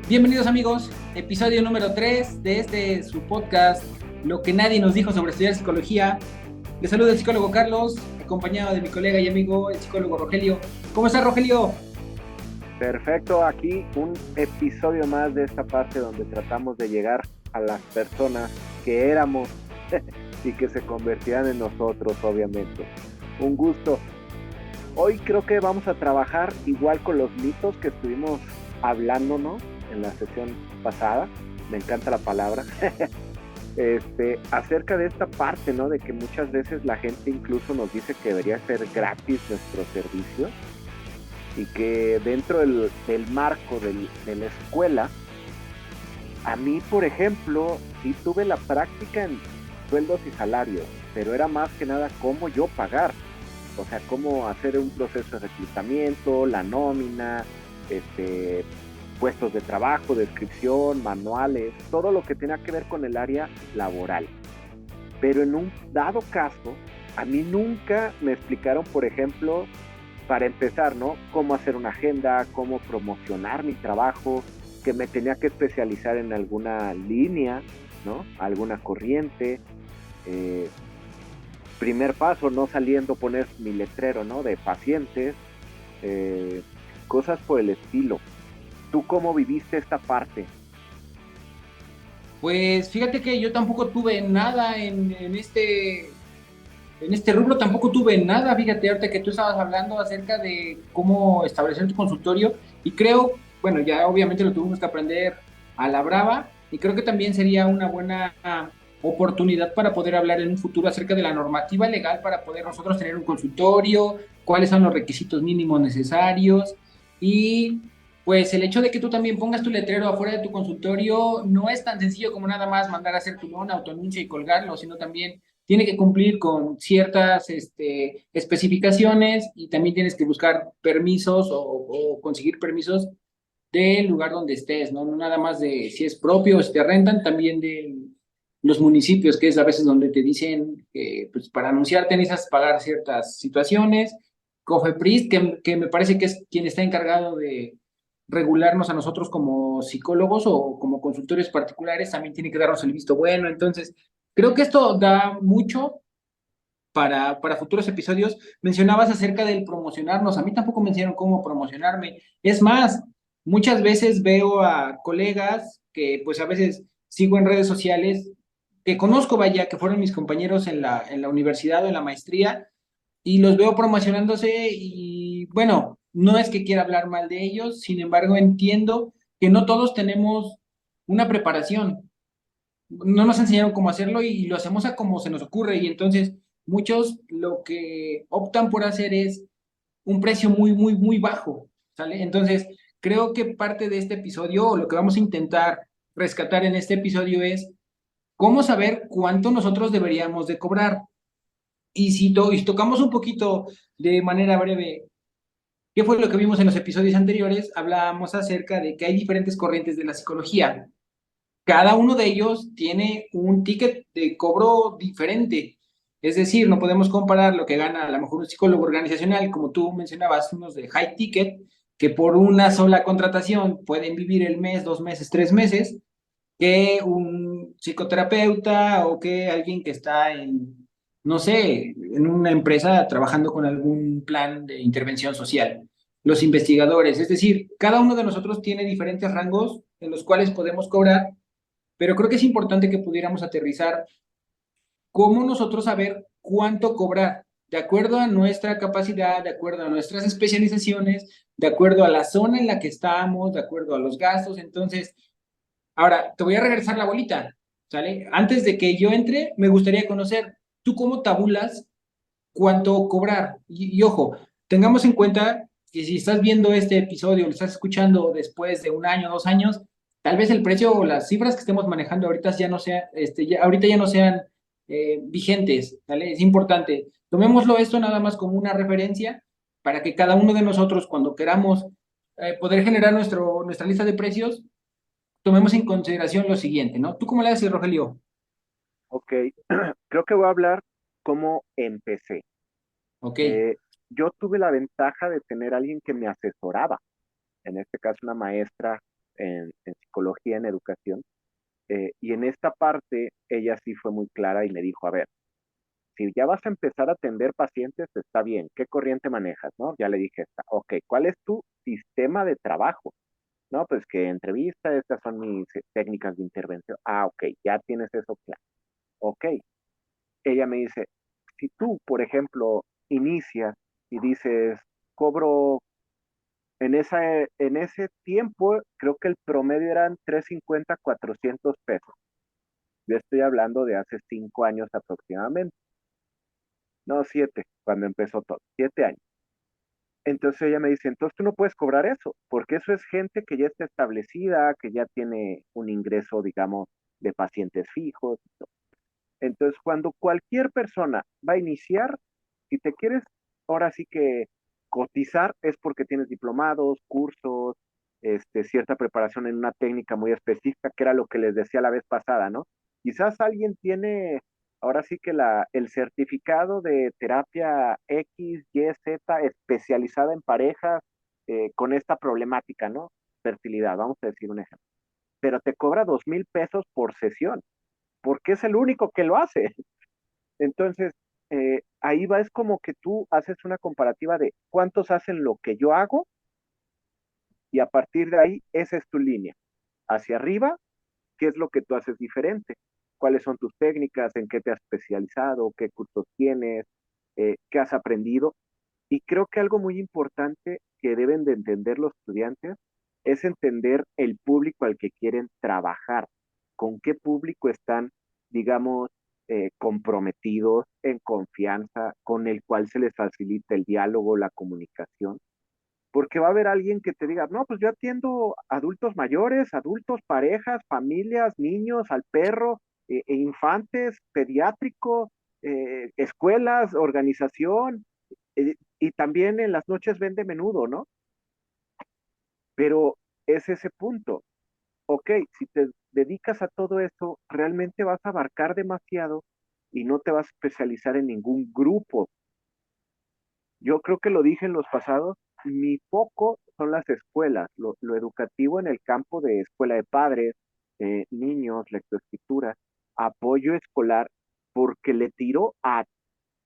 Bienvenidos amigos, episodio número 3 de su podcast, Lo que nadie nos dijo sobre estudiar psicología. Les saluda el psicólogo Carlos, acompañado de mi colega y amigo, el psicólogo Rogelio. ¿Cómo estás, Rogelio? Perfecto, aquí un episodio más de esta parte donde tratamos de llegar a las personas que éramos y que se convertirán en nosotros, obviamente. Un gusto. Hoy creo que vamos a trabajar igual con los mitos que estuvimos hablando, ¿no? En la sesión pasada. Me encanta la palabra. Acerca de esta parte, ¿no? De que muchas veces la gente incluso nos dice que debería ser gratis nuestro servicio y que dentro del marco de la escuela, a mí, por ejemplo, sí tuve la práctica en sueldos y salarios, pero era más que nada cómo yo pagar, o sea, cómo hacer un proceso de reclutamiento, la nómina, este, puestos de trabajo, descripción, manuales, todo lo que tenga que ver con el área laboral. Pero en un dado caso, a mí nunca me explicaron, por ejemplo, para empezar, ¿no? Cómo hacer una agenda, cómo promocionar mi trabajo, que me tenía que especializar en alguna línea, ¿no? Alguna corriente. Eh, Primer paso, no saliendo poner mi letrero, ¿no? De pacientes, eh, cosas por el estilo. ¿Tú cómo viviste esta parte? Pues fíjate que yo tampoco tuve nada en este rubro, tampoco tuve nada. Fíjate, ahorita que tú estabas hablando acerca de cómo establecer tu consultorio, y creo, bueno, ya obviamente lo tuvimos que aprender a la brava, y creo que también sería una buena oportunidad para poder hablar en un futuro acerca de la normativa legal para poder nosotros tener un consultorio, cuáles son los requisitos mínimos necesarios, y pues el hecho de que tú también pongas tu letrero afuera de tu consultorio no es tan sencillo como nada más mandar a hacer tu lona, autoanuncio y colgarlo, sino también tiene que cumplir con ciertas especificaciones, y también tienes que buscar permisos o conseguir permisos del lugar donde estés, ¿no? No nada más de si es propio o si te rentan, también de los municipios, que es a veces donde te dicen que pues, para anunciarte necesitas pagar ciertas situaciones. COFEPRIS, que me parece que es quien está encargado de regularnos a nosotros como psicólogos o como consultores particulares, también tiene que darnos el visto bueno. Entonces, creo que esto da mucho para futuros episodios. Mencionabas acerca del promocionarnos. A mí tampoco me enseñaron cómo promocionarme. Es más, muchas veces veo a colegas que pues a veces sigo en redes sociales, que conozco, vaya, que fueron mis compañeros en en la universidad o en la maestría, y los veo promocionándose y bueno, no es que quiera hablar mal de ellos, sin embargo entiendo que no todos tenemos una preparación, no nos enseñaron cómo hacerlo y lo hacemos a como se nos ocurre, y entonces muchos lo que optan por hacer es un precio muy bajo, ¿sale? Entonces creo que parte de este episodio, o lo que vamos a intentar rescatar en este episodio, es cómo saber cuánto nosotros deberíamos de cobrar. Y si tocamos un poquito de manera breve, ¿qué fue lo que vimos en los episodios anteriores? Hablábamos acerca de que hay diferentes corrientes de la psicología. Cada uno de ellos tiene un ticket de cobro diferente. Es decir, no podemos comparar lo que gana a lo mejor un psicólogo organizacional, como tú mencionabas, unos de high ticket, que por una sola contratación pueden vivir el mes, 2 meses, 3 meses, que un psicoterapeuta o que alguien que está en, no sé, en una empresa trabajando con algún plan de intervención social. Los investigadores, es decir, cada uno de nosotros tiene diferentes rangos en los cuales podemos cobrar, pero creo que es importante que pudiéramos aterrizar cómo nosotros saber cuánto cobrar, de acuerdo a nuestra capacidad, de acuerdo a nuestras especializaciones, de acuerdo a la zona en la que estamos, de acuerdo a los gastos. Entonces, ahora te voy a regresar la bolita, ¿sale? Antes de que yo entre, me gustaría conocer, ¿tú cómo tabulas cuánto cobrar? Y ojo, tengamos en cuenta que si estás viendo este episodio, lo estás escuchando después de un año, 2 años, tal vez el precio o las cifras que estemos manejando ahorita ya no sean, ahorita ya no sean vigentes, ¿vale? Es importante. Tomémoslo esto nada más como una referencia para que cada uno de nosotros, cuando queramos poder generar nuestra lista de precios, tomemos en consideración lo siguiente, ¿no? ¿Tú cómo le haces, Rogelio? Ok, creo que voy a hablar cómo empecé. Ok, Eh, yo tuve la ventaja de tener a alguien que me asesoraba, en este caso una maestra en psicología, en educación, y en esta parte ella sí fue muy clara y me dijo, a ver, si ya vas a empezar a atender pacientes, está bien, ¿qué corriente manejas, no? Ya le dije esta, ok, ¿cuál es tu sistema de trabajo? No, pues que entrevista, estas son mis técnicas de intervención. Ah, ok, ya tienes eso claro. Ok, ella me dice, si tú, por ejemplo, inicias y dices, cobro en ese tiempo, creo que el promedio eran 350 400 pesos. Yo estoy hablando de hace 5 años aproximadamente. No, 7, cuando empezó todo, 7 años. Entonces ella me dice, entonces tú no puedes cobrar eso, porque eso es gente que ya está establecida, que ya tiene un ingreso, digamos, de pacientes fijos. Entonces, cuando cualquier persona va a iniciar, si te quieres, ahora sí que cotizar es porque tienes diplomados, cursos, cierta preparación en una técnica muy específica, que era lo que les decía la vez pasada, ¿no? Quizás alguien tiene, ahora sí que el certificado de terapia X, Y, Z, especializada en parejas con esta problemática, ¿no? Fertilidad, vamos a decir un ejemplo. Pero te cobra 2,000 pesos por sesión, porque es el único que lo hace. Entonces, ahí va, es como que tú haces una comparativa de cuántos hacen lo que yo hago y a partir de ahí, esa es tu línea. Hacia arriba, ¿qué es lo que tú haces diferente? ¿Cuáles son tus técnicas? ¿En qué te has especializado? ¿Qué cursos tienes? ¿Qué has aprendido? Y creo que algo muy importante que deben de entender los estudiantes es entender el público al que quieren trabajar, con qué público están, digamos, comprometidos, en confianza, con el cual se les facilita el diálogo, la comunicación, porque va a haber alguien que te diga, no, pues yo atiendo adultos mayores, adultos, parejas, familias, niños, al perro, infantes, pediátrico, escuelas, organización, y también en las noches vende menudo, ¿no? Pero es ese punto. Ok, si te dedicas a todo eso, realmente vas a abarcar demasiado y no te vas a especializar en ningún grupo. Yo creo que lo dije en los pasados, mi foco son las escuelas, lo educativo en el campo de escuela de padres, niños, lectoescritura, apoyo escolar, porque le tiro a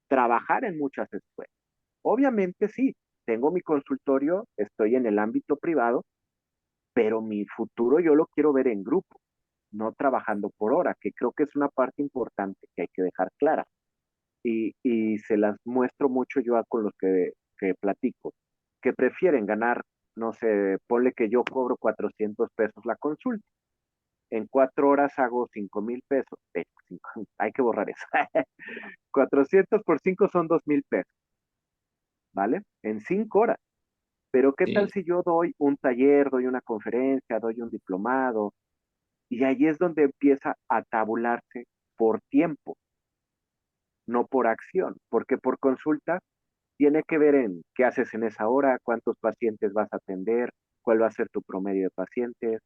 trabajar en muchas escuelas. Obviamente sí, tengo mi consultorio, estoy en el ámbito privado, pero mi futuro yo lo quiero ver en grupo, no trabajando por hora, que creo que es una parte importante que hay que dejar clara. Y se las muestro mucho yo con los que platico, que prefieren ganar, no sé, ponle que yo cobro 400 pesos la consulta. En 4 horas hago 5,000 pesos. Hay que borrar eso. 400 por 5 son 2,000 pesos, ¿vale? En 5 horas. Pero ¿qué tal Sí. si yo doy un taller, doy una conferencia, doy un diplomado? Y ahí es donde empieza a tabularse por tiempo, no por acción, porque por consulta tiene que ver en qué haces en esa hora, cuántos pacientes vas a atender, cuál va a ser tu promedio de pacientes,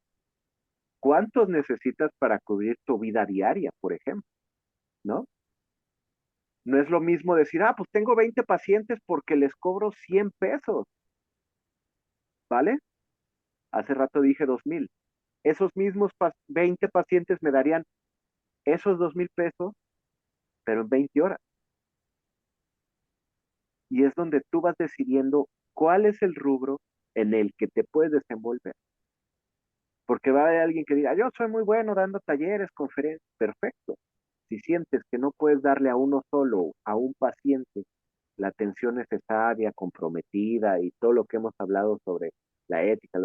cuántos necesitas para cubrir tu vida diaria, por ejemplo, ¿no? No es lo mismo decir, ah, pues tengo 20 pacientes porque les cobro 100 pesos, ¿vale? Hace rato dije 2,000. Esos mismos 20 pacientes me darían esos 2,000 pesos, pero en 20 horas. Y es donde tú vas decidiendo cuál es el rubro en el que te puedes desenvolver. Porque va a haber alguien que diga, yo soy muy bueno dando talleres, conferencias, perfecto. Si sientes que no puedes darle a uno solo, a un paciente, la atención necesaria, comprometida y todo lo que hemos hablado sobre la ética,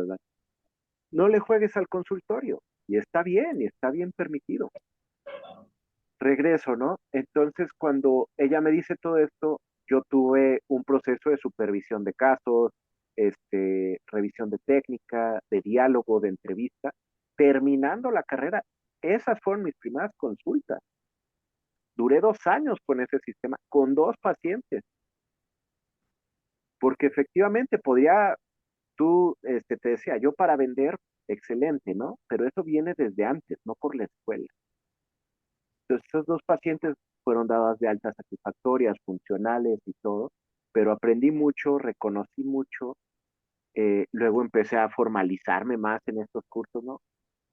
no le juegues al consultorio. Y está bien permitido. Regreso, ¿no? Entonces, cuando ella me dice todo esto, yo tuve un proceso de supervisión de casos, revisión de técnica, de diálogo, de entrevista. Terminando la carrera, esas fueron mis primeras consultas. Duré 2 años con ese sistema, con 2 pacientes, porque efectivamente podría, tú, te decía, yo para vender, excelente, ¿no? Pero eso viene desde antes, no por la escuela. Entonces, esos 2 pacientes fueron dadas de altas satisfactorias, funcionales y todo, pero aprendí mucho, reconocí mucho Luego empecé a formalizarme más en estos cursos, ¿no?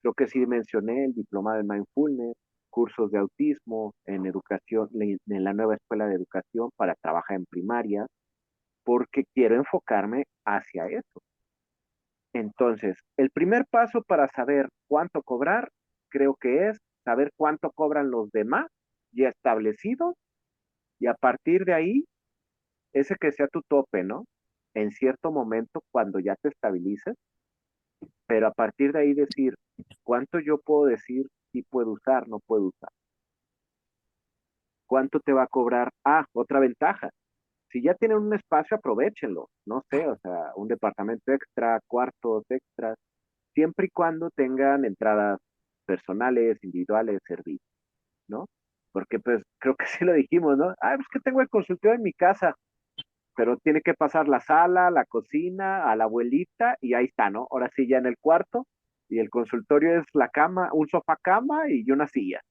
Creo que sí mencioné el diploma de mindfulness, cursos de autismo en educación, en la nueva escuela de educación para trabajar en primaria, porque quiero enfocarme hacia eso. Entonces, el primer paso para saber cuánto cobrar, creo que es saber cuánto cobran los demás ya establecidos y a partir de ahí, ese que sea tu tope, ¿no? En cierto momento, cuando ya te estabilices, pero a partir de ahí decir, ¿cuánto yo puedo decir si puedo usar, no puedo usar? ¿Cuánto te va a cobrar? Ah, otra ventaja. Si ya tienen un espacio, aprovechenlo. No sé, o sea, un departamento extra, cuartos extras, siempre y cuando tengan entradas personales, individuales, servicios, ¿no? Porque pues creo que sí lo dijimos, ¿no? Ah, pues que tengo el consultorio en mi casa, pero tiene que pasar la sala, la cocina, a la abuelita y ahí está, ¿no? Ahora sí ya en el cuarto y el consultorio es la cama, un sofá cama y una silla.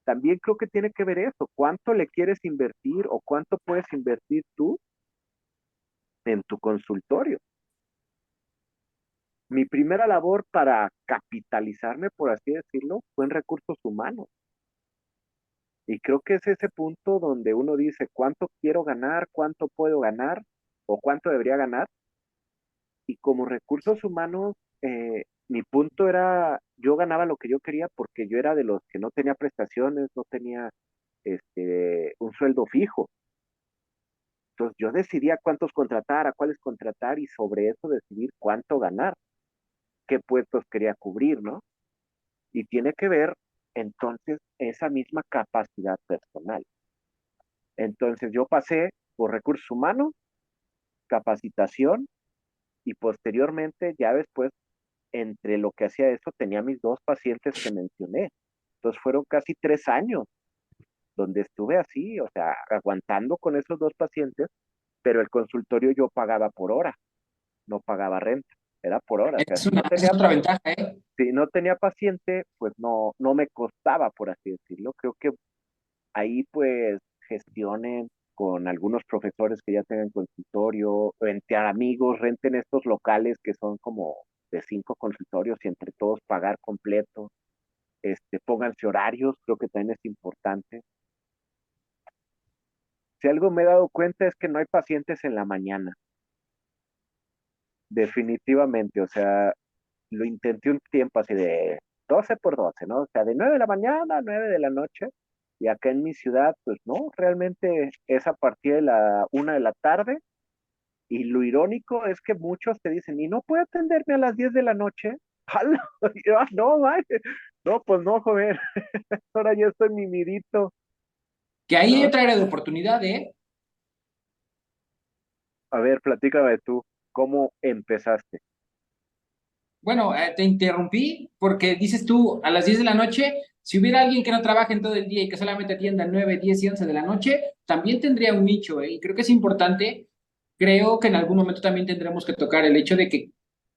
También creo que tiene que ver eso, cuánto le quieres invertir o cuánto puedes invertir tú en tu consultorio. Mi primera labor para capitalizarme, por así decirlo, fue en recursos humanos. Y creo que es ese punto donde uno dice cuánto quiero ganar, cuánto puedo ganar o cuánto debería ganar. Y como recursos humanos, mi punto era, yo ganaba lo que yo quería porque yo era de los que no tenía prestaciones, no tenía un sueldo fijo. Entonces yo decidía cuántos contratar, a cuáles contratar y sobre eso decidir cuánto ganar, qué puestos quería cubrir, ¿no? Y tiene que ver entonces esa misma capacidad personal. Entonces yo pasé por recursos humanos, capacitación y posteriormente ya después entre lo que hacía eso tenía mis dos pacientes que mencioné. Entonces fueron casi 3 años donde estuve así, o sea, aguantando con esos dos pacientes, pero el consultorio yo pagaba por hora, no pagaba renta, era por hora. O sea, Es otra ventaja, ¿eh? si no tenía paciente, pues no me costaba, por así decirlo. Creo que ahí pues gestionen con algunos profesores que ya tengan consultorio, entre amigos, renten estos locales que son como de 5 consultorios y entre todos pagar completo, pónganse horarios, creo que también es importante. Si algo me he dado cuenta es que no hay pacientes en la mañana, definitivamente, o sea, lo intenté un tiempo así de 12 por 12, ¿no? O sea, de 9 de la mañana a 9 de la noche. Y acá en mi ciudad, pues no, realmente es a partir de la 1 de la tarde. Y lo irónico es que muchos te dicen, ¿y no puede atenderme a las 10 de la noche? ¡Hala! No, man. No, pues no, joven. Ahora ya estoy mimidito, Que ahí hay ¿no? otra área de oportunidad, ¿eh? A ver, platícame tú, ¿cómo empezaste? Bueno, te interrumpí porque dices tú a las 10 de la noche, si hubiera alguien que no trabaje en todo el día y que solamente atienda 9, 10 y 11 de la noche, también tendría un nicho, ¿eh? Y creo que es importante, creo que en algún momento también tendremos que tocar el hecho de que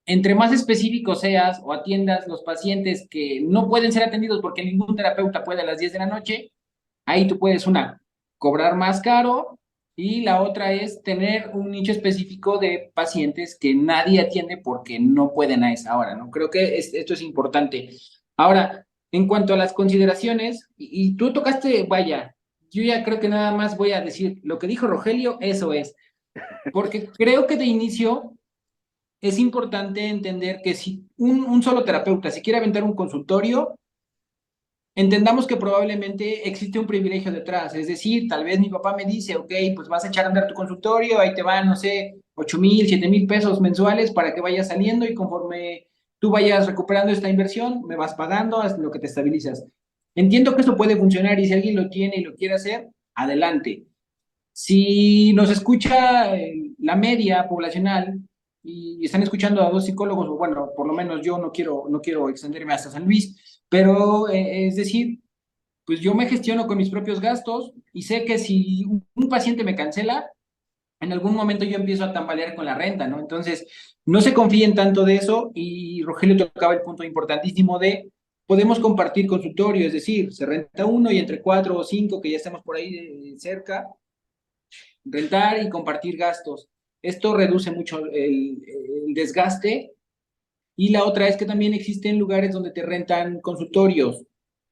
entre más específico seas o atiendas los pacientes que no pueden ser atendidos porque ningún terapeuta puede a las 10 de la noche, ahí tú puedes cobrar más caro y la otra es tener un nicho específico de pacientes que nadie atiende porque no pueden a esa hora, ¿no? Creo que esto es importante. Ahora, en cuanto a las consideraciones, y tú tocaste, vaya, yo ya creo que nada más voy a decir lo que dijo Rogelio, eso es, porque creo que de inicio es importante entender que si un solo terapeuta, si quiere aventar un consultorio, entendamos que probablemente existe un privilegio detrás, es decir, tal vez mi papá me dice, ok, pues vas a echar a andar tu consultorio, ahí te van, no sé, 8,000, 7,000 pesos mensuales para que vayas saliendo y conforme tú vayas recuperando esta inversión, me vas pagando hasta lo que te estabilizas. Entiendo que esto puede funcionar y si alguien lo tiene y lo quiere hacer, adelante. Si nos escucha la media poblacional y están escuchando a dos psicólogos, o bueno, por lo menos yo no quiero extenderme hasta San Luis, pero es decir, pues yo me gestiono con mis propios gastos y sé que si un paciente me cancela, en algún momento yo empiezo a tambalear con la renta, ¿no? Entonces, no se confíen tanto de eso y Rogelio tocaba el punto importantísimo de podemos compartir consultorio, es decir, se renta uno y entre cuatro o cinco que ya estemos por ahí cerca rentar y compartir gastos. Esto reduce mucho el desgaste. Y la otra es que también existen lugares donde te rentan consultorios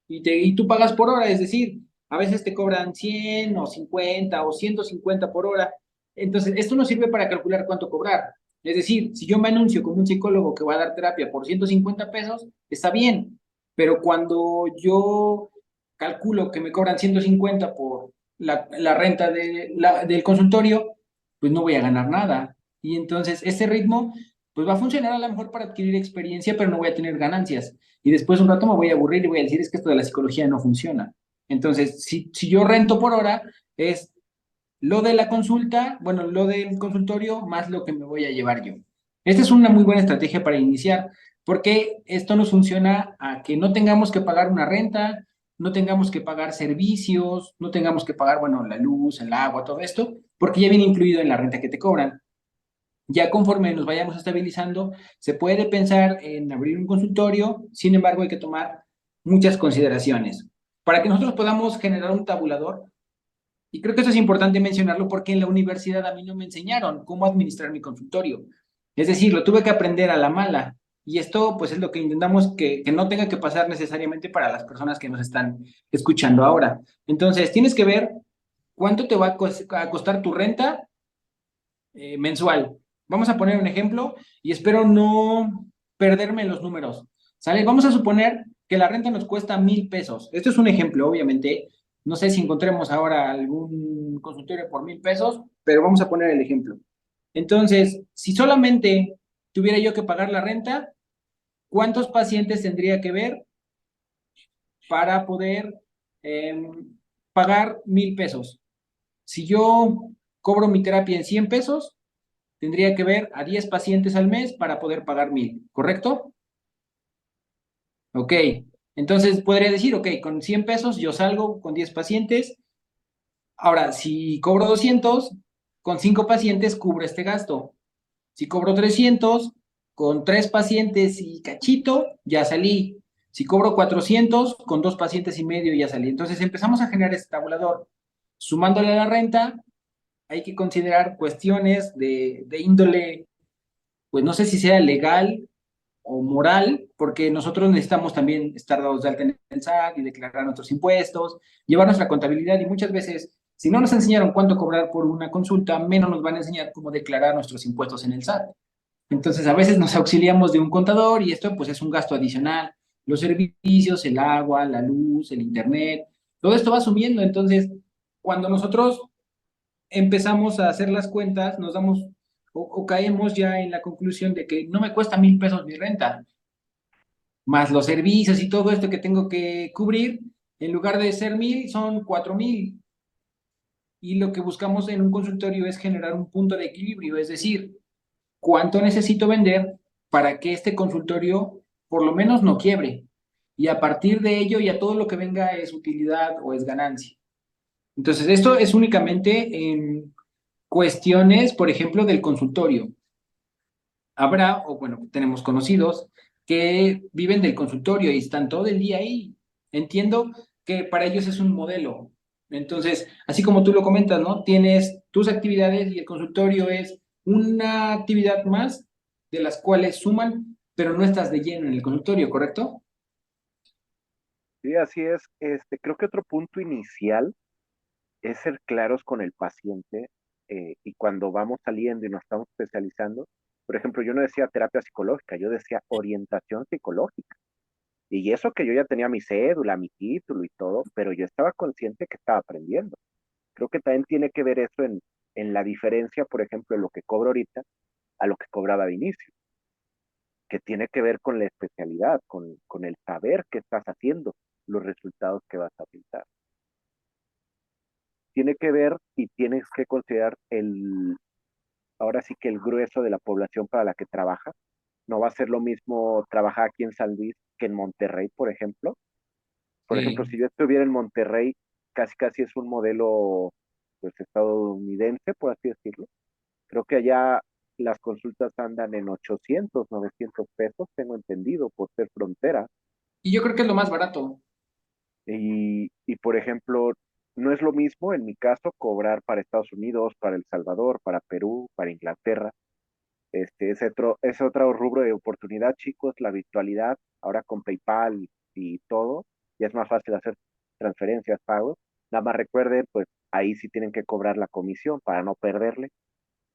y tú pagas por hora, es decir, a veces te cobran 100 o 50 o 150 por hora. Entonces, esto nos sirve para calcular cuánto cobrar. Es decir, si yo me anuncio con un psicólogo que va a dar terapia por 150 pesos, está bien, pero cuando yo calculo que me cobran 150 por la renta del consultorio, pues no voy a ganar nada. Y entonces, ese ritmo pues va a funcionar a lo mejor para adquirir experiencia, pero no voy a tener ganancias. Y después un rato me voy a aburrir y voy a decir, es que esto de la psicología no funciona. Entonces, si yo rento por hora, es lo de la consulta, bueno, lo del consultorio, más lo que me voy a llevar yo. Esta es una muy buena estrategia para iniciar, porque esto nos funciona a que no tengamos que pagar una renta, no tengamos que pagar servicios, no tengamos que pagar, bueno, la luz, el agua, todo esto, porque ya viene incluido en la renta que te cobran. Ya conforme nos vayamos estabilizando, se puede pensar en abrir un consultorio, sin embargo hay que tomar muchas consideraciones. Para que nosotros podamos generar un tabulador, y creo que esto es importante mencionarlo porque en la universidad a mí no me enseñaron cómo administrar mi consultorio. Es decir, lo tuve que aprender a la mala. Y esto pues es lo que intentamos que no tenga que pasar necesariamente para las personas que nos están escuchando ahora. Entonces, tienes que ver cuánto te va a costar tu renta mensual. Vamos a poner un ejemplo y espero no perderme en los números. ¿Sale? Vamos a suponer que la renta nos cuesta 1,000 pesos. Esto es un ejemplo, obviamente. No sé si encontremos ahora algún consultorio por 1,000 pesos, pero vamos a poner el ejemplo. Entonces, si solamente tuviera yo que pagar la renta, ¿cuántos pacientes tendría que ver para poder eh, pagar 1,000 pesos? Si yo cobro mi terapia en 100 pesos, tendría que ver a 10 pacientes al mes para poder pagar 1,000, ¿correcto? Ok, entonces podría decir, ok, con 100 pesos yo salgo con 10 pacientes. Ahora, si cobro 200, con 5 pacientes cubro este gasto. Si cobro 300, con 3 pacientes y cachito, ya salí. Si cobro 400, con 2 pacientes y medio ya salí. Entonces empezamos a generar este tabulador. Sumándole a la renta, hay que considerar cuestiones de índole, pues no sé si sea legal o moral, porque nosotros necesitamos también estar dados de alta en el SAT y declarar nuestros impuestos, llevar nuestra contabilidad y muchas veces, si no nos enseñaron cuánto cobrar por una consulta, menos nos van a enseñar cómo declarar nuestros impuestos en el SAT. Entonces, a veces nos auxiliamos de un contador y esto pues es un gasto adicional. Los servicios, el agua, la luz, el internet, todo esto va sumiendo. Entonces, cuando nosotros empezamos a hacer las cuentas, nos damos o caemos ya en la conclusión de que no me cuesta 1,000 pesos mi renta, más los servicios y todo esto que tengo que cubrir, en lugar de ser 1,000, son 4,000. Y lo que buscamos en un consultorio es generar un punto de equilibrio, es decir, cuánto necesito vender para que este consultorio por lo menos no quiebre. Y a partir de ello ya todo lo que venga es utilidad o es ganancia. Entonces, esto es únicamente en cuestiones, por ejemplo, del consultorio. Habrá, o bueno, tenemos conocidos que viven del consultorio y están todo el día ahí. Entiendo que para ellos es un modelo. Entonces, así como tú lo comentas, ¿no? Tienes tus actividades y el consultorio es una actividad más de las cuales suman, pero no estás de lleno en el consultorio, ¿correcto? Sí, así es. Creo que otro punto inicial es ser claros con el paciente y cuando vamos saliendo y nos estamos especializando, por ejemplo, yo no decía terapia psicológica, yo decía orientación psicológica. Y eso que yo ya tenía mi cédula, mi título y todo, pero yo estaba consciente que estaba aprendiendo. Creo que también tiene que ver eso en la diferencia, por ejemplo, de lo que cobro ahorita a lo que cobraba de inicio, que tiene que ver con la especialidad, con el saber qué estás haciendo, los resultados que vas a pintar. Tiene que ver y tienes que considerar ahora sí que el grueso de la población para la que trabaja. No va a ser lo mismo trabajar aquí en San Luis que en Monterrey, por ejemplo. Por ejemplo, Sí. si yo estuviera en Monterrey, casi casi es un modelo pues estadounidense, por así decirlo. Creo que allá las consultas andan en 800, 900 pesos, tengo entendido, por ser frontera. Y yo creo que es lo más barato. Y por ejemplo, no es lo mismo en mi caso cobrar para Estados Unidos, para El Salvador, para Perú, para Inglaterra. Es otro rubro de oportunidad, chicos, la virtualidad, ahora con PayPal y todo, ya es más fácil hacer transferencias, pagos. Nada más recuerden, pues ahí sí tienen que cobrar la comisión para no perderle,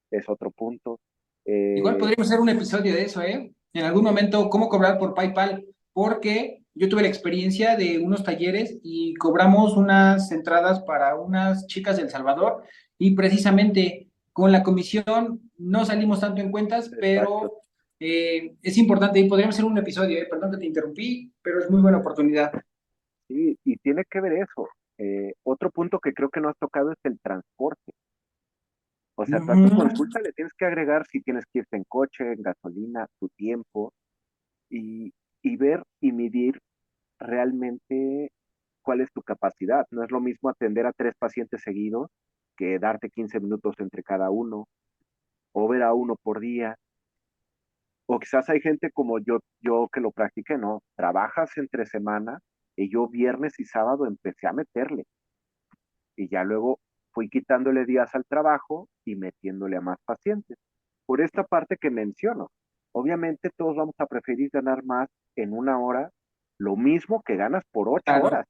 es otro punto. Igual Eh, podríamos hacer un episodio de eso, ¿eh? En algún momento, cómo cobrar por PayPal, porque yo tuve la experiencia de unos talleres y cobramos unas entradas para unas chicas de El Salvador y precisamente con la comisión no salimos tanto en cuentas, exacto. pero es importante y podríamos hacer un episodio, ¿eh? Perdón que te interrumpí, pero es muy buena oportunidad. Sí, y tiene que ver eso. Otro punto que creo que no has tocado es el transporte. O sea, tú a tu Ujú. consulta le tienes que agregar si tienes que irte en coche, en gasolina, tu tiempo y, y ver y medir realmente cuál es tu capacidad. No es lo mismo atender a 3 pacientes seguidos que darte 15 minutos entre cada uno o ver a uno por día. O quizás hay gente como yo que lo practiqué, ¿no? Trabajas entre semana y yo viernes y sábado empecé a meterle y ya luego fui quitándole días al trabajo y metiéndole a más pacientes. Por esta parte que menciono, obviamente todos vamos a preferir ganar más en una hora, lo mismo que ganas por ocho Claro, horas,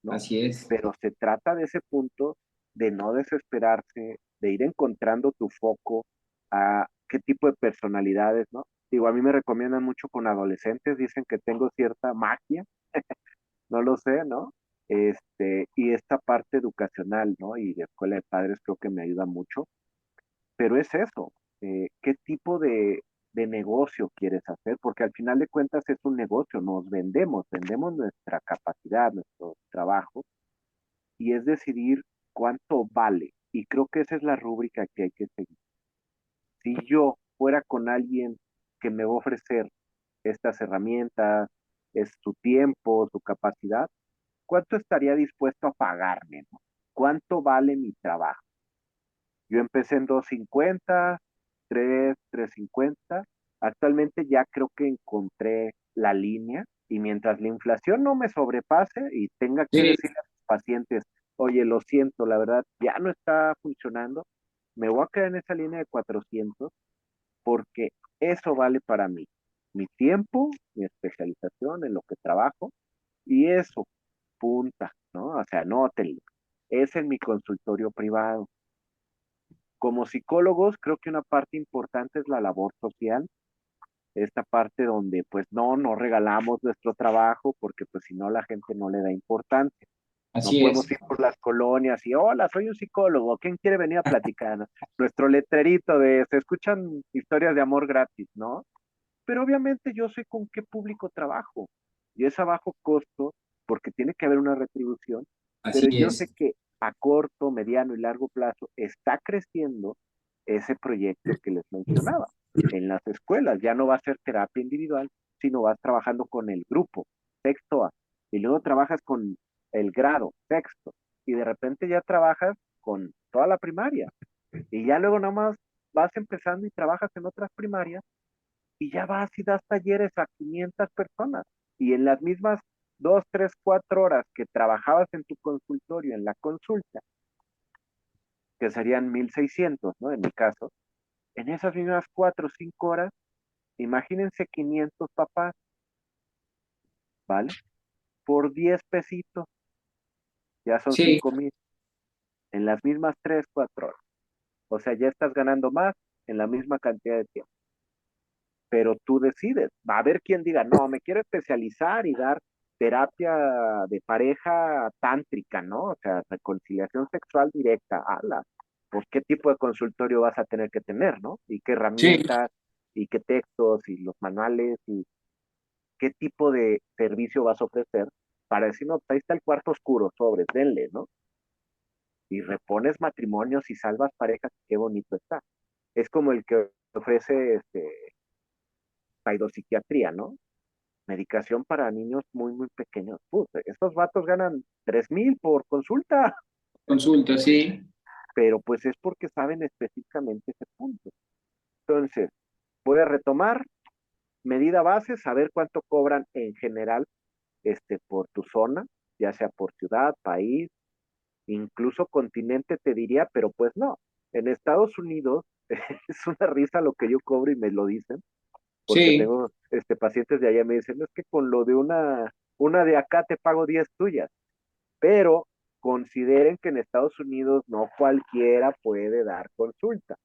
¿no? así es. Pero se trata de ese punto de no desesperarse, de ir encontrando tu foco a qué tipo de personalidades, ¿no? Digo, a mí me recomiendan mucho con adolescentes, dicen que tengo cierta magia, no lo sé, ¿no? Y esta parte educacional, ¿no? Y de escuela de padres creo que me ayuda mucho, pero es eso, ¿qué tipo de negocio quieres hacer? Porque al final de cuentas es un negocio, nos vendemos nuestra capacidad, nuestro trabajo, y es decidir cuánto vale. Y creo que esa es la rúbrica que hay que seguir. Si yo fuera con alguien que me va a ofrecer estas herramientas, es su tiempo, su capacidad, ¿cuánto estaría dispuesto a pagarme? ¿No? ¿Cuánto vale mi trabajo? Yo empecé en 250, 350. Actualmente ya creo que encontré la línea y mientras la inflación no me sobrepase y tenga que Sí, decirle a los pacientes, oye, lo siento, la verdad ya no está funcionando, me voy a quedar en esa línea de 400 porque eso vale para mí. Mi tiempo, mi especialización en lo que trabajo y eso, punta, ¿no? O sea, anótenlo. Es en mi consultorio privado. Como psicólogos, creo que una parte importante es la labor social, esta parte donde pues no regalamos nuestro trabajo porque pues si no la gente no le da importancia. No así podemos es. ir por las colonias y, hola, soy un psicólogo, ¿quién quiere venir a platicar? Nuestro letrerito de, se escuchan historias de amor gratis, ¿no? Pero obviamente yo sé con qué público trabajo y es a bajo costo porque tiene que haber una retribución, Así pero yo sé es. que a corto, mediano y largo plazo está creciendo ese proyecto que les mencionaba. En las escuelas ya no va a ser terapia individual, sino vas trabajando con el grupo, sexto A, y luego trabajas con el grado, sexto, y de repente ya trabajas con toda la primaria, y ya luego nada más vas empezando y trabajas en otras primarias y ya vas y das talleres a 500 personas. Y en las mismas 2, 3, 4 horas que trabajabas en tu consultorio, en la consulta, que serían 1600, ¿no? En mi caso, en esas mismas 4 o 5 horas, imagínense 500 papás, ¿vale? Por 10 pesitos, ya son Sí, 5000, en las mismas 3, 4 horas. O sea, ya estás ganando más en la misma cantidad de tiempo. Pero tú decides. Va a haber quien diga, no, me quiero especializar y dar terapia de pareja tántrica, ¿no? O sea, reconciliación sexual directa. Ala, pues qué tipo de consultorio vas a tener que tener, ¿no? Y qué sí. herramientas, y qué textos, y los manuales, y qué tipo de servicio vas a ofrecer para decir, no, pues ahí está el cuarto oscuro, sobres, denle, ¿no? Y repones matrimonios y salvas parejas, qué bonito está. Es como el que ofrece psiquiatría, ¿no? Medicación para niños muy, muy pequeños. Estos vatos ganan 3000 por consulta, Consulta, sí. pero pues es porque saben específicamente ese punto. Entonces, voy a retomar medida base, saber cuánto cobran en general por tu zona, ya sea por ciudad, país, incluso continente te diría, pero pues no. En Estados Unidos es una risa lo que yo cobro y me lo dicen, porque Sí, tengo pacientes de allá me dicen, no es que con lo de una de acá te pago 10 tuyas, pero consideren que en Estados Unidos no cualquiera puede dar consulta.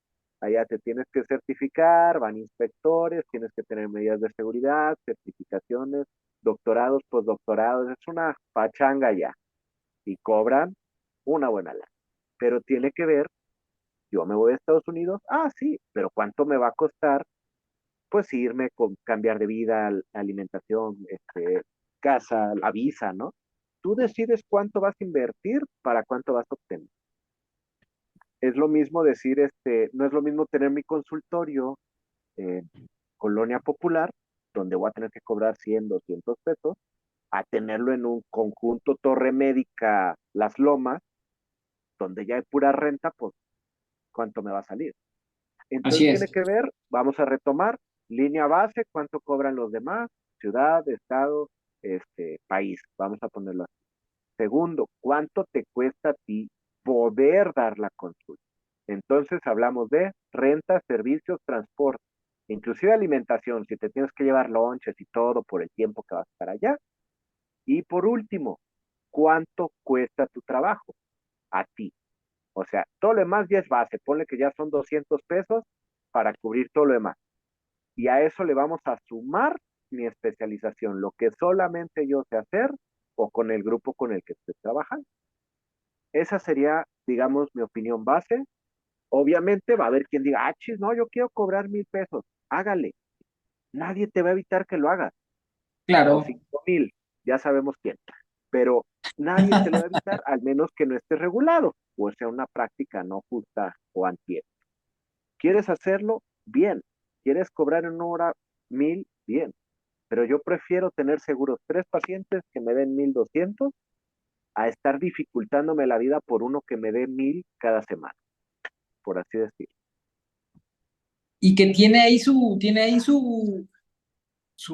Allá te tienes que certificar, van inspectores, tienes que tener medidas de seguridad, certificaciones, doctorados, postdoctorados, es una pachanga ya y cobran una buena lana. Pero tiene que ver, yo me voy a Estados Unidos, sí, pero ¿cuánto me va a costar? Pues irme con cambiar de vida, alimentación, casa, la visa, ¿no? Tú decides cuánto vas a invertir para cuánto vas a obtener. Es lo mismo decir, no es lo mismo tener mi consultorio en Colonia Popular, donde voy a tener que cobrar 100, 200 pesos, a tenerlo en un conjunto Torre Médica Las Lomas, donde ya hay pura renta, pues cuánto me va a salir. Entonces así tiene es. que ver, vamos a retomar, línea base, cuánto cobran los demás, ciudad, estado, país, vamos a ponerlo así. Segundo, cuánto te cuesta a ti poder dar la consulta. Entonces hablamos de renta, servicios, transporte, inclusive alimentación, si te tienes que llevar lonches y todo por el tiempo que vas a estar allá. Y por último, ¿cuánto cuesta tu trabajo a ti? O sea, todo lo demás ya es base, ponle que ya son 200 pesos para cubrir todo lo demás. Y a eso le vamos a sumar mi especialización, lo que solamente yo sé hacer o con el grupo con el que estoy trabajando. Esa sería, digamos, mi opinión base. Obviamente va a haber quien diga, chis, no, yo quiero cobrar 1,000 pesos. Hágale. Nadie te va a evitar que lo hagas. O Claro, 5,000, ya sabemos quién. Pero nadie te lo va a evitar, al menos que no esté regulado, o sea, una práctica no justa o antiética. ¿Quieres hacerlo? Bien. ¿Quieres cobrar en una hora 1,000? Bien. Pero yo prefiero tener seguros 3 pacientes que me den 1,200 a estar dificultándome la vida por uno que me dé 1,000 cada semana, por así decirlo. y que tiene ahí su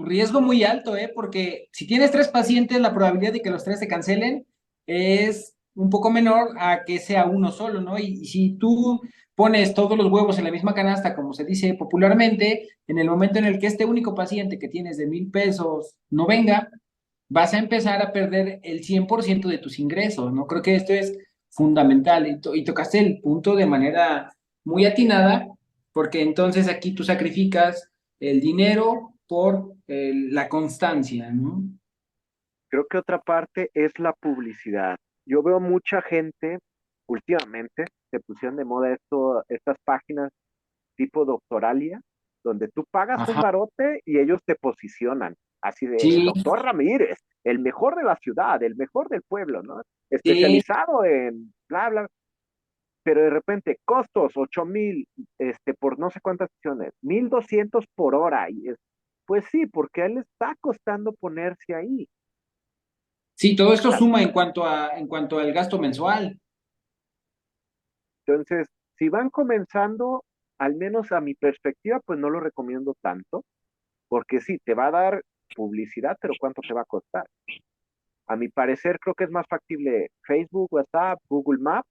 riesgo muy alto, ¿eh? Porque si tienes tres pacientes, la probabilidad de que los tres se cancelen es un poco menor a que sea uno solo, ¿no? Y si tú pones todos los huevos en la misma canasta, como se dice popularmente, en el momento en el que este único paciente que tienes de 1,000 pesos no venga, vas a empezar a perder el 100% de tus ingresos, ¿no? Creo que esto es fundamental y tocaste el punto de manera muy atinada, porque entonces aquí tú sacrificas el dinero por la constancia, ¿no? Creo que otra parte es la publicidad. Yo veo mucha gente, últimamente, se pusieron de moda estas páginas tipo Doctoralia, donde tú pagas un Ajá, barote y ellos te posicionan, así de sí, doctor Ramírez, el mejor de la ciudad, el mejor del pueblo, ¿no? sí, Especializado en bla, bla, pero de repente costos 8,000, por no sé cuántas sesiones, 1,200 por hora, pues sí, porque a él le está costando ponerse ahí. sí, todo esto suma en cuanto al gasto mensual. Entonces, si van comenzando, al menos a mi perspectiva, pues no lo recomiendo tanto, porque sí, te va a dar publicidad, pero ¿cuánto te va a costar? A mi parecer, creo que es más factible Facebook, WhatsApp, Google Maps,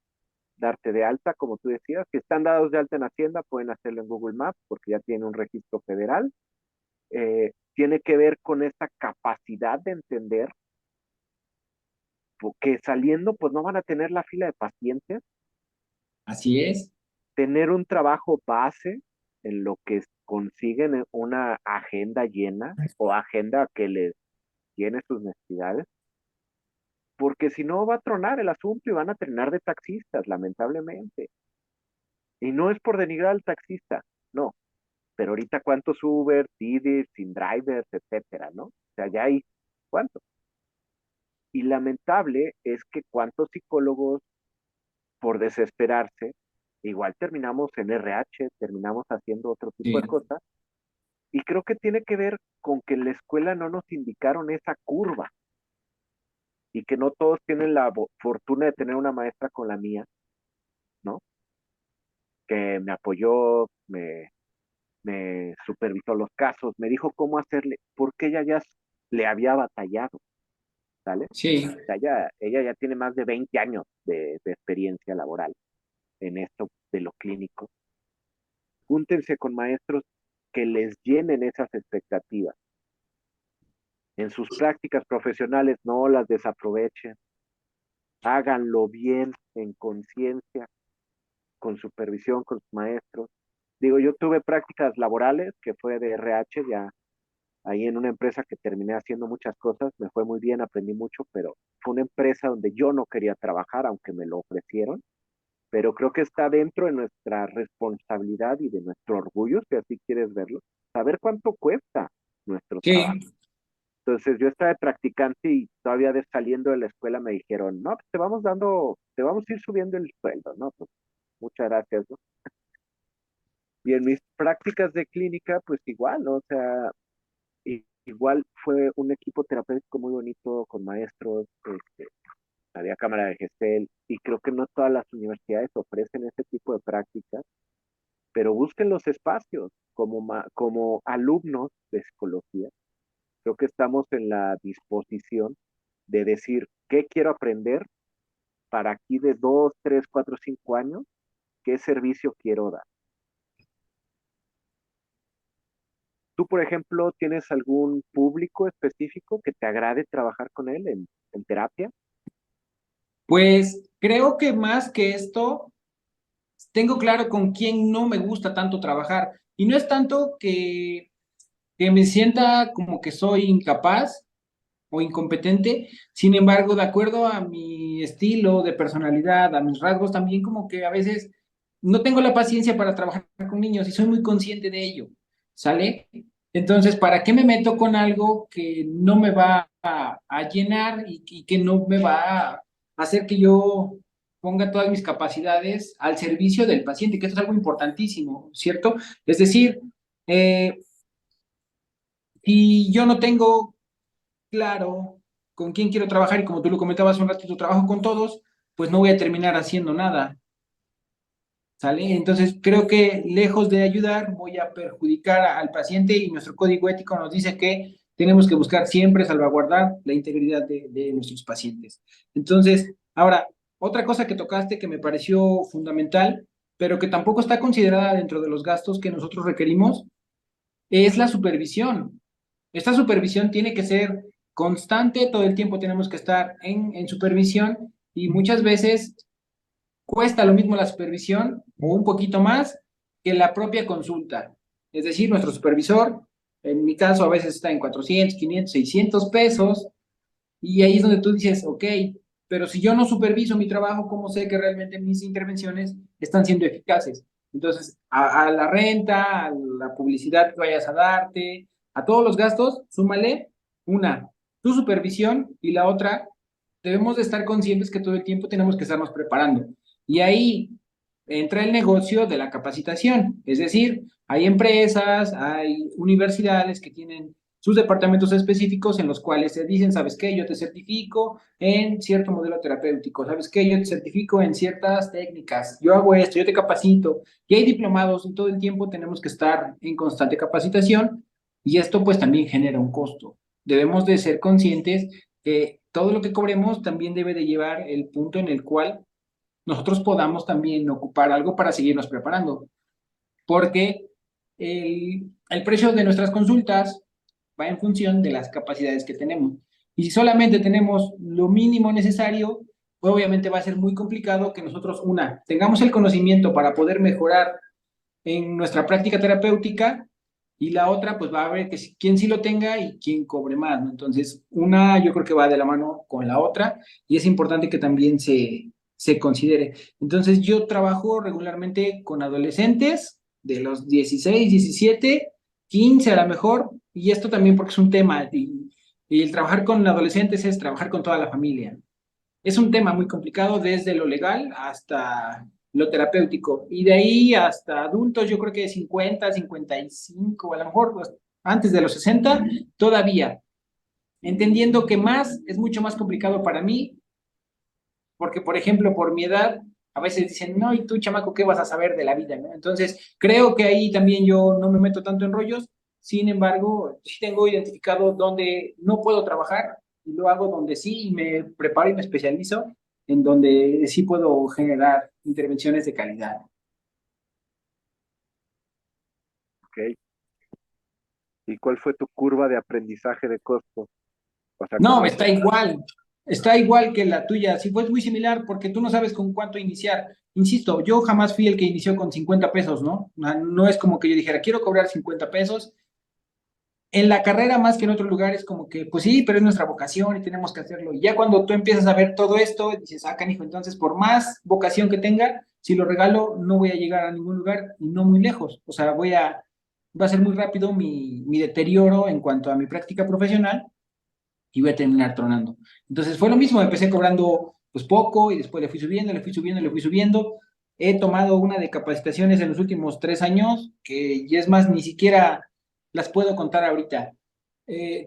darte de alta, como tú decías. Si están dados de alta en Hacienda, pueden hacerlo en Google Maps, porque ya tiene un registro federal. Tiene que ver con esta capacidad de entender que saliendo, pues no van a tener la fila de pacientes, Así es. tener un trabajo base en lo que consiguen una agenda llena o agenda que les llene sus necesidades, porque si no va a tronar el asunto y van a terminar de taxistas, lamentablemente. Y no es por denigrar al taxista, no, pero ahorita cuántos Uber, Didi, sin drivers, etcétera, ¿no? O sea, ya hay cuántos. Y lamentable es que cuántos psicólogos, por desesperarse, igual terminamos en RH, terminamos haciendo otro tipo Sí. de cosas. Y creo que tiene que ver con que en la escuela no nos indicaron esa curva y que no todos tienen la fortuna de tener una maestra con la mía, ¿no? Que me apoyó, me supervisó los casos, me dijo cómo hacerle, porque ella ya le había batallado. ¿sale? Sí, O sea, ella ya tiene más de 20 años de experiencia laboral en esto de lo clínico. Júntense con maestros que les llenen esas expectativas. En sus prácticas profesionales no las desaprovechen, háganlo bien, en conciencia, con supervisión, con sus maestros. Digo, yo tuve prácticas laborales, que fue de RH, ya ahí en una empresa que terminé haciendo muchas cosas, me fue muy bien, aprendí mucho, pero fue una empresa donde yo no quería trabajar, aunque me lo ofrecieron, pero creo que está dentro de nuestra responsabilidad y de nuestro orgullo, si así quieres verlo, saber cuánto cuesta nuestro trabajo. sí. Entonces yo estaba de practicante y todavía saliendo de la escuela me dijeron, no, pues te vamos dando, te vamos a ir subiendo el sueldo, ¿no? Pues muchas gracias, ¿no? Y en mis prácticas de clínica, pues igual, ¿no? O sea, igual fue un equipo terapéutico muy bonito con maestros, había cámara de gestel y creo que no todas las universidades ofrecen ese tipo de prácticas, pero busquen los espacios como alumnos de psicología. Creo que estamos en la disposición de decir qué quiero aprender para aquí de 2, 3, 4, 5 años, qué servicio quiero dar. ¿Tú, por ejemplo, tienes algún público específico que te agrade trabajar con él en terapia? Pues creo que más que esto, tengo claro con quién no me gusta tanto trabajar. Y no es tanto que me sienta como que soy incapaz o incompetente, sin embargo, de acuerdo a mi estilo de personalidad, a mis rasgos, también como que a veces no tengo la paciencia para trabajar con niños y soy muy consciente de ello, ¿sale? Entonces, ¿para qué me meto con algo que no me va a llenar y que no me va a hacer que yo ponga todas mis capacidades al servicio del paciente, que esto es algo importantísimo, ¿cierto? Es decir, eh, si yo no tengo claro con quién quiero trabajar y como tú lo comentabas un ratito, trabajo con todos, pues no voy a terminar haciendo nada, ¿sale? Entonces creo que lejos de ayudar, voy a perjudicar al paciente y nuestro código ético nos dice que tenemos que buscar siempre salvaguardar la integridad de nuestros pacientes. Entonces, ahora, otra cosa que tocaste que me pareció fundamental, pero que tampoco está considerada dentro de los gastos que nosotros requerimos, es la supervisión. Esta supervisión tiene que ser constante, todo el tiempo tenemos que estar en supervisión y muchas veces cuesta lo mismo la supervisión o un poquito más que la propia consulta. Es decir, nuestro supervisor, en mi caso, a veces está en 400, 500, 600 pesos y ahí es donde tú dices, ok, pero si yo no superviso mi trabajo, ¿cómo sé que realmente mis intervenciones están siendo eficaces? Entonces, a la renta, a la publicidad que vayas a darte, a todos los gastos, súmale una, tu supervisión y la otra, debemos de estar conscientes que todo el tiempo tenemos que estarnos preparando. Y ahí entra el negocio de la capacitación, es decir, hay empresas, hay universidades que tienen sus departamentos específicos en los cuales se dicen, ¿sabes qué? Yo te certifico en cierto modelo terapéutico, ¿sabes qué? Yo te certifico en ciertas técnicas, yo hago esto, yo te capacito, y hay diplomados y todo el tiempo tenemos que estar en constante capacitación y esto pues también genera un costo. Debemos de ser conscientes que todo lo que cobremos también debe de llevar el punto en el cual nosotros podamos también ocupar algo para seguirnos preparando, porque el precio de nuestras consultas va en función de las capacidades que tenemos. Y si solamente tenemos lo mínimo necesario, pues obviamente va a ser muy complicado que nosotros, una, tengamos el conocimiento para poder mejorar en nuestra práctica terapéutica y la otra, pues va a haber que quién sí lo tenga y quién cobre más, ¿no? Entonces, una yo creo que va de la mano con la otra y es importante que también se considere. Entonces, yo trabajo regularmente con adolescentes de los 16 17 15 a lo mejor, y esto también porque es un tema, y el trabajar con adolescentes es trabajar con toda la familia. Es un tema muy complicado desde lo legal hasta lo terapéutico. Y de ahí hasta adultos, yo creo que de 50, 55, a lo mejor pues, antes de los 60, todavía. Entendiendo que más es mucho más complicado para mí, porque, por ejemplo, por mi edad, a veces dicen, no, y tú, chamaco, ¿qué vas a saber de la vida? ¿No? Entonces, creo que ahí también yo no me meto tanto en rollos. Sin embargo, sí tengo identificado dónde no puedo trabajar y lo hago donde sí me preparo y me especializo, en donde sí puedo generar intervenciones de calidad. ¿Ok? ¿Y cuál fue tu curva de aprendizaje de costo? O sea, No, cuando empezaste. está igual que la tuya, sí fue muy similar porque tú no sabes con cuánto iniciar. Insisto, yo jamás fui el que inició con 50 pesos, ¿no? No es como que yo dijera, quiero cobrar 50 pesos. En la carrera más que en otros lugares, como que, pues sí, pero es nuestra vocación y tenemos que hacerlo. Y ya cuando tú empiezas a ver todo esto, dices, ah, canijo, entonces por más vocación que tenga, si lo regalo, no voy a llegar a ningún lugar y no muy lejos. O sea, va a ser muy rápido mi deterioro en cuanto a mi práctica profesional y voy a terminar tronando. Entonces fue lo mismo, empecé cobrando pues poco y después le fui subiendo, le fui subiendo, le fui subiendo. He tomado una de capacitaciones en los últimos 3 años, que ya es más, ni siquiera las puedo contar ahorita.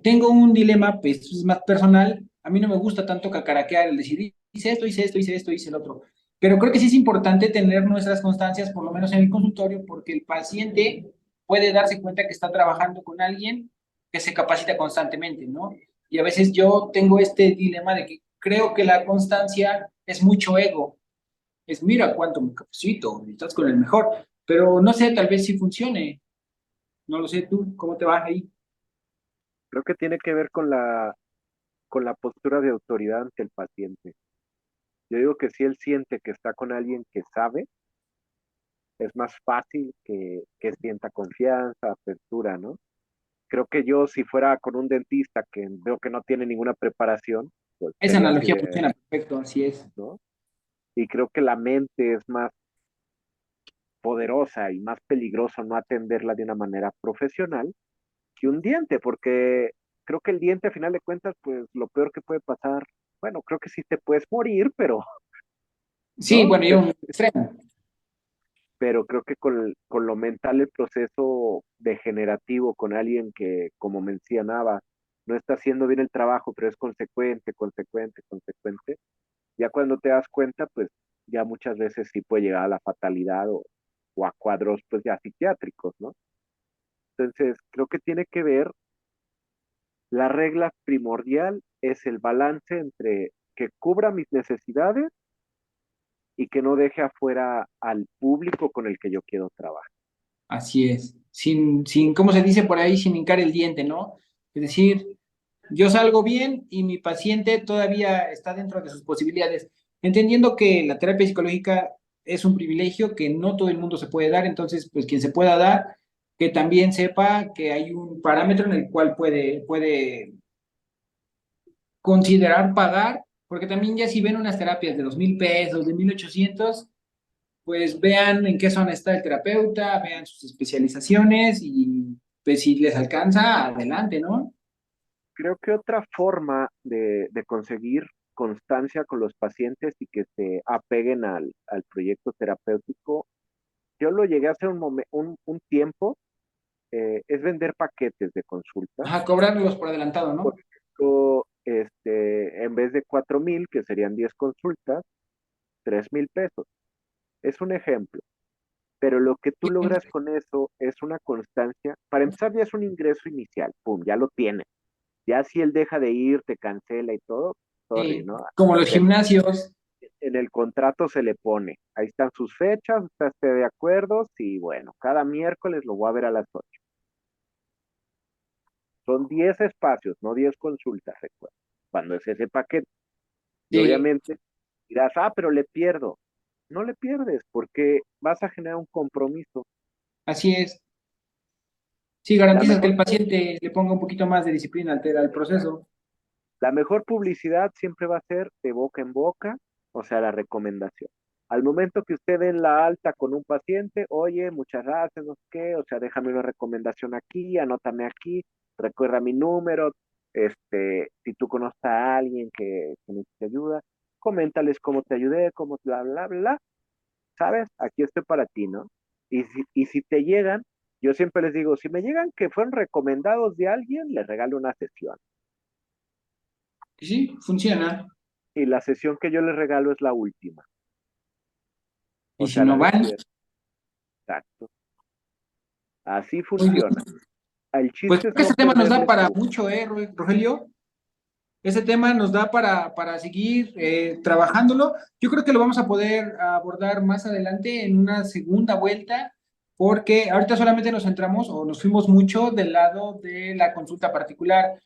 Tengo un dilema, pues es más personal. A mí no me gusta tanto cacaraquear el decir, hice esto, hice esto, hice esto, hice el otro. Pero creo que sí es importante tener nuestras constancias, por lo menos en el consultorio, porque el paciente puede darse cuenta que está trabajando con alguien que se capacita constantemente, ¿no? Y a veces yo tengo este dilema de que creo que la constancia es mucho ego. Es mira cuánto me capacito, estás con el mejor. Pero no sé, tal vez sí funcione. No lo sé tú, ¿cómo te vas ahí? Creo que tiene que ver con la postura de autoridad ante el paciente. Yo digo que si él siente que está con alguien que sabe, es más fácil que sienta confianza, apertura, ¿no? Creo que yo, si fuera con un dentista que veo que no tiene ninguna preparación, pues Esa sería así analogía de, funciona perfecto, así es. ¿no? Y creo que la mente es más poderosa y más peligroso no atenderla de una manera profesional que un diente, porque creo que el diente, a final de cuentas, pues lo peor que puede pasar, bueno, creo que sí te puedes morir, pero, Sí, ¿no? bueno, yo un extremo. Pero creo que con lo mental, el proceso degenerativo con alguien que, como mencionaba, no está haciendo bien el trabajo, pero es consecuente, consecuente, consecuente, ya cuando te das cuenta, pues ya muchas veces sí puede llegar a la fatalidad o a cuadros pues ya psiquiátricos, ¿no? Entonces, creo que tiene que ver, la regla primordial es el balance entre que cubra mis necesidades y que no deje afuera al público con el que yo quiero trabajar. Así es. ¿Cómo se dice por ahí? Sin hincar el diente, ¿no? Es decir, yo salgo bien y mi paciente todavía está dentro de sus posibilidades, entendiendo que la terapia psicológica es un privilegio que no todo el mundo se puede dar, entonces, pues quien se pueda dar, que también sepa que hay un parámetro en el cual puede considerar pagar, porque también ya si ven unas terapias de 2,000 pesos, de 1,800, pues vean en qué zona está el terapeuta, vean sus especializaciones y pues si les alcanza, adelante, ¿no? Creo que otra forma de conseguir constancia con los pacientes y que se apeguen al proyecto terapéutico, yo lo llegué a hacer un tiempo, es vender paquetes de consulta. Ajá, cobrarlos por adelantado, Por ¿no? ejemplo, en vez de 4,000, que serían 10 consultas, 3,000 pesos. Es un ejemplo. Pero lo que tú logras con eso es una constancia. Para empezar, ya es un ingreso inicial. Pum, ya lo tienes. Ya si él deja de ir, te cancela y todo, sorry, ¿no? Como los Pero gimnasios, en el contrato se le pone, ahí están sus fechas, usted esté de acuerdo, y bueno, cada miércoles lo voy a ver a las 8. Son 10 espacios, no 10 consultas, recuerda, cuando es ese paquete. Y sí, obviamente dirás, ah, pero le pierdo. No le pierdes, porque vas a generar un compromiso. así es. Sí, La garantizas que mejor, el paciente le ponga un poquito más de disciplina al proceso. la mejor publicidad siempre va a ser de boca en boca, o sea, la recomendación. Al momento que usted den la alta con un paciente, oye, muchas gracias, no sé qué, o sea, déjame una recomendación aquí, anótame aquí, recuerda mi número, si tú conoces a alguien que necesite ayuda, coméntales cómo te ayudé, cómo bla, bla, bla, ¿sabes? Aquí estoy para ti, ¿no? Y si te llegan, yo siempre les digo, si me llegan que fueron recomendados de alguien, les regalo una sesión. Y sí, funciona. Y la sesión que yo les regalo es la última, Y o si sea, la no de van, cierre. Exacto. Así muy bien. funciona. El Pues chiste creo es que no ese tema nos da perderle para su. mucho, ¿eh, Rogelio? ese tema nos da para seguir trabajándolo. Yo creo que lo vamos a poder abordar más adelante en una segunda vuelta, porque ahorita solamente nos centramos o nos fuimos mucho del lado de la consulta particular.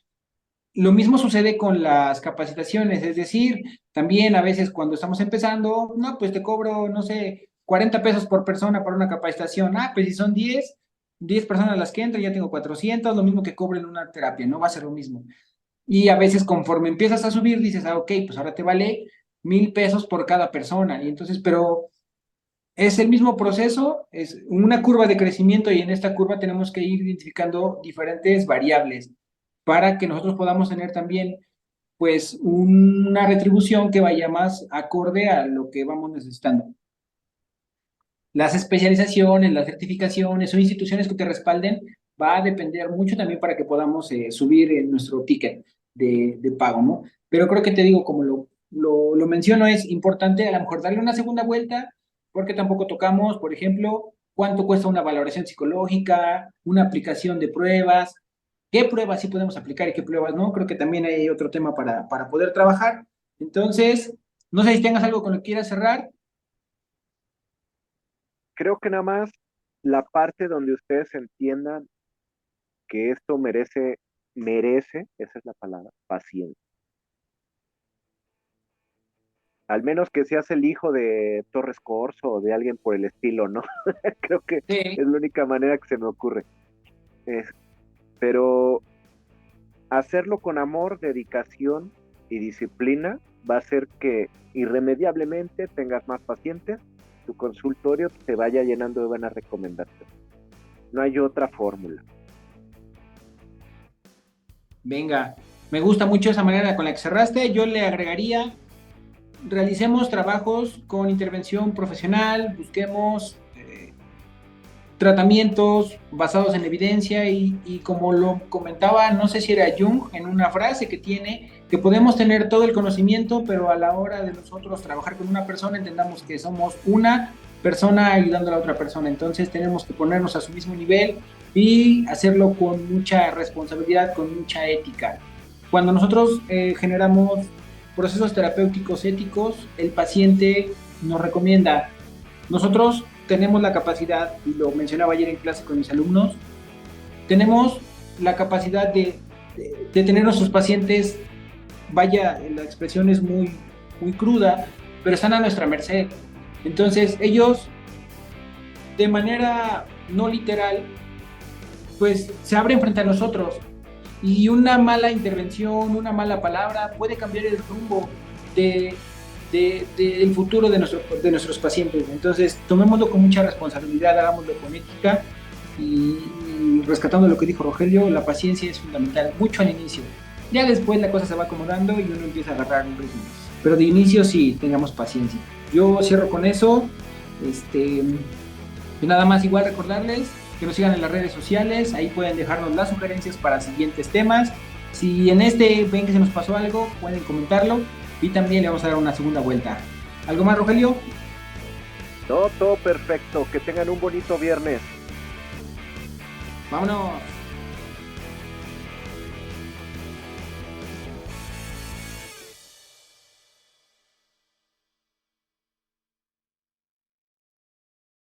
Lo mismo sucede con las capacitaciones, es decir, también a veces cuando estamos empezando, no, pues te cobro, no sé, 40 pesos por persona para una capacitación. Ah, pues si son 10 personas las que entran, ya tengo 400, lo mismo que cobro en una terapia, no va a ser lo mismo. Y a veces conforme empiezas a subir, dices, ah, ok, pues ahora te vale 1,000 pesos por cada persona. Y entonces, pero es el mismo proceso, es una curva de crecimiento y en esta curva tenemos que ir identificando diferentes variables para que nosotros podamos tener también, pues, una retribución que vaya más acorde a lo que vamos necesitando. Las especializaciones, las certificaciones o instituciones que te respalden va a depender mucho también para que podamos subir en nuestro ticket de pago, ¿no? Pero creo que te digo, como lo menciono, es importante a lo mejor darle una segunda vuelta, porque tampoco tocamos, por ejemplo, cuánto cuesta una valoración psicológica, una aplicación de pruebas, qué pruebas sí podemos aplicar y qué pruebas no. Creo que también hay otro tema para poder trabajar. Entonces, no sé si tengas algo con lo que quieras cerrar. Creo que nada más la parte donde ustedes entiendan que esto merece, esa es la palabra, paciencia. Al menos que seas el hijo de Torres Corso o de alguien por el estilo, ¿no? Creo que Sí. es la única manera que se me ocurre. Es- pero hacerlo con amor, dedicación y disciplina va a hacer que irremediablemente tengas más pacientes, tu consultorio te vaya llenando de buenas recomendaciones. No hay otra fórmula. Venga, me gusta mucho esa manera con la que cerraste. Yo le agregaría, realicemos trabajos con intervención profesional, busquemos tratamientos basados en evidencia y como lo comentaba, no sé si era Jung, en una frase que tiene, que podemos tener todo el conocimiento, pero a la hora de nosotros trabajar con una persona, entendamos que somos una persona ayudando a la otra persona. Entonces tenemos que ponernos a su mismo nivel y hacerlo con mucha responsabilidad, con mucha ética. Cuando nosotros generamos procesos terapéuticos éticos, el paciente nos recomienda. Nosotros tenemos la capacidad, y lo mencionaba ayer en clase con mis alumnos, tenemos la capacidad de tener nuestros pacientes, vaya, la expresión es muy cruda, pero están a nuestra merced. Entonces, ellos, de manera no literal, pues se abren frente a nosotros. Y una mala intervención, una mala palabra puede cambiar el rumbo de, del futuro de nuestros pacientes. Entonces, tomémoslo con mucha responsabilidad, hagámoslo con ética y rescatando lo que dijo Rogelio, la paciencia es fundamental, mucho al inicio. Ya después la cosa se va acomodando y uno empieza a agarrar un ritmo. Pero de inicio sí, tengamos paciencia. Yo cierro con eso. Y nada más igual recordarles que nos sigan en las redes sociales, ahí pueden dejarnos las sugerencias para siguientes temas. Si en este ven que se nos pasó algo, pueden comentarlo y también le vamos a dar una segunda vuelta. ¿Algo más, Rogelio? No, todo perfecto. Que tengan un bonito viernes. Vámonos.